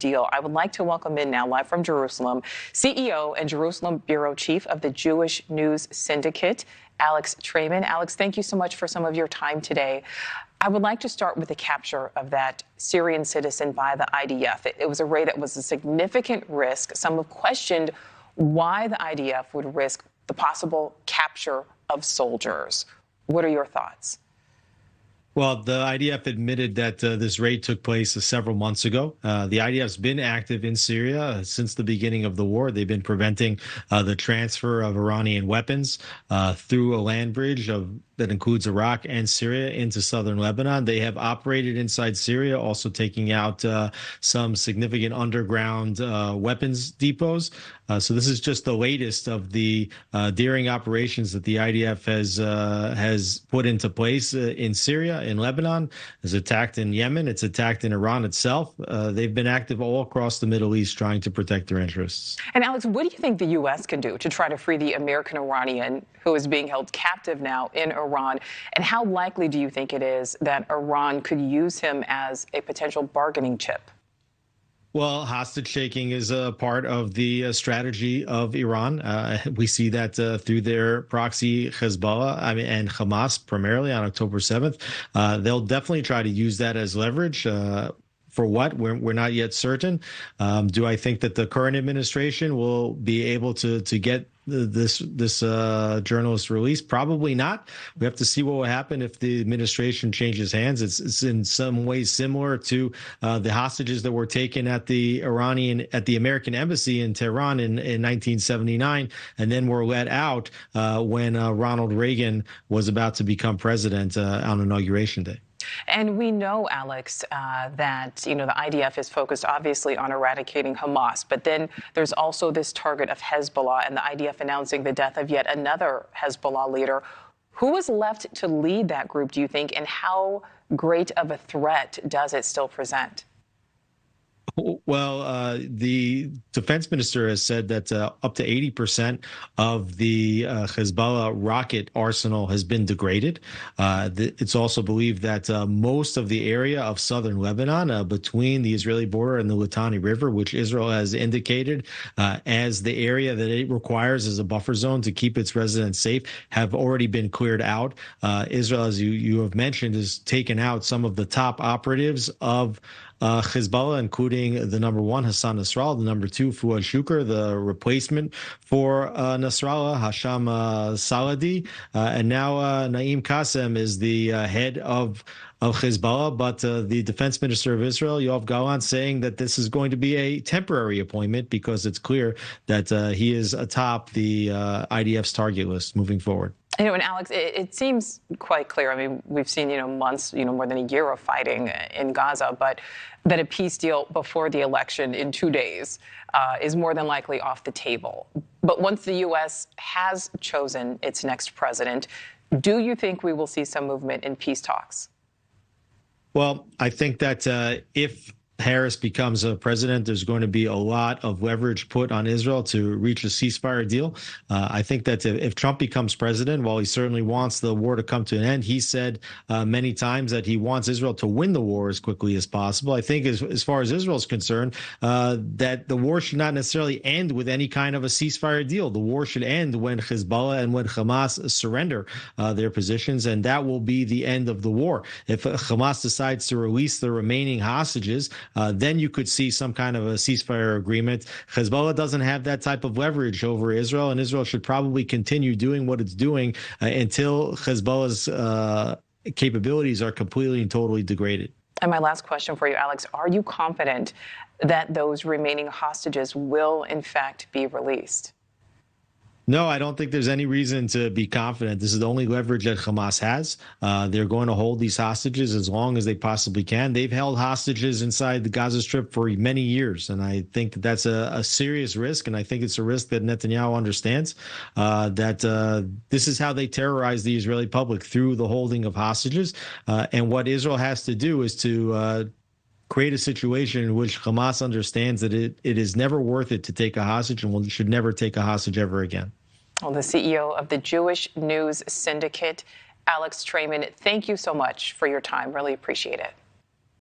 deal. I would like to welcome in now, live from Jerusalem, CEO and Jerusalem Bureau Chief of the Jewish News Syndicate, Alex Traiman. Alex, thank you so much for some of your time today. I would like to start with the capture of that Syrian citizen by the IDF. It was a raid that was a significant risk. Some have questioned why the IDF would risk the possible capture of soldiers. What are your thoughts? Well, the IDF admitted that this raid took place several months ago. The IDF's been active in Syria since the beginning of the war. They've been preventing the transfer of Iranian weapons through a land bridge that includes Iraq and Syria into southern Lebanon. They have operated inside Syria, also taking out some significant underground weapons depots. So this is just the latest of the daring operations that the IDF has put into place in Syria, in Lebanon, is attacked in Yemen, it's attacked in Iran itself. They've been active all across the Middle East trying to protect their interests. And Alex, what do you think the U.S. can do to try to free the American Iranian who is being held captive now in Iran? And how likely do you think it is that Iran could use him as a potential bargaining chip? Well, hostage taking is a part of the strategy of Iran. We see that through their proxy Hezbollah, and Hamas primarily on October 7th. They'll definitely try to use that as leverage. For what? We're not yet certain. Do I think that the current administration will be able to get this journalist released? Probably not. We have to see what will happen if the administration changes hands. It's in some ways similar to the hostages that were taken at the American embassy in Tehran in 1979, and then were let out when Ronald Reagan was about to become president on Inauguration Day. And we know, Alex, that, the IDF is focused obviously on eradicating Hamas, but then there's also this target of Hezbollah and the IDF announcing the death of yet another Hezbollah leader. Who is left to lead that group, do you think, and how great of a threat does it still present? Well, the defense minister has said that up to 80% of the Hezbollah rocket arsenal has been degraded. It's also believed that most of the area of southern Lebanon between the Israeli border and the Litani River, which Israel has indicated as the area that it requires as a buffer zone to keep its residents safe, have already been cleared out. Israel, as you have mentioned, has taken out some of the top operatives of Hezbollah, including the number one, Hassan Nasrallah, the number two, Fuad Shukr, the replacement for Nasrallah, Hasham Saladi, and now Naim Qassem is the head of Hezbollah. But the defense minister of Israel, Yoav Gallant, saying that this is going to be a temporary appointment because it's clear that he is atop the IDF's target list moving forward. And Alex, it seems quite clear. I mean, we've seen, months, more than a year of fighting in Gaza, but that a peace deal before the election in 2 days is more than likely off the table. But once the U.S. has chosen its next president, do you think we will see some movement in peace talks? Well, I think that if Harris becomes a president, there's going to be a lot of leverage put on Israel to reach a ceasefire deal. I think that if Trump becomes president, while he certainly wants the war to come to an end, he said many times that he wants Israel to win the war as quickly as possible. I think as far as Israel is concerned, that the war should not necessarily end with any kind of a ceasefire deal. The war should end when Hezbollah and when Hamas surrender their positions, and that will be the end of the war. If Hamas decides to release the remaining hostages, then you could see some kind of a ceasefire agreement. Hezbollah doesn't have that type of leverage over Israel, and Israel should probably continue doing what it's doing until Hezbollah's capabilities are completely and totally degraded. And my last question for you, Alex, are you confident that those remaining hostages will, in fact, be released? No, I don't think there's any reason to be confident. This is the only leverage that Hamas has. They're going to hold these hostages as long as they possibly can. They've held hostages inside the Gaza Strip for many years, and I think that that's a serious risk, and I think it's a risk that Netanyahu understands, that this is how they terrorize the Israeli public, through the holding of hostages. And what Israel has to do is to create a situation in which Hamas understands that it is never worth it to take a hostage, and should never take a hostage ever again. Well, the CEO of the Jewish News Syndicate, Alex Traiman, thank you so much for your time. Really appreciate it.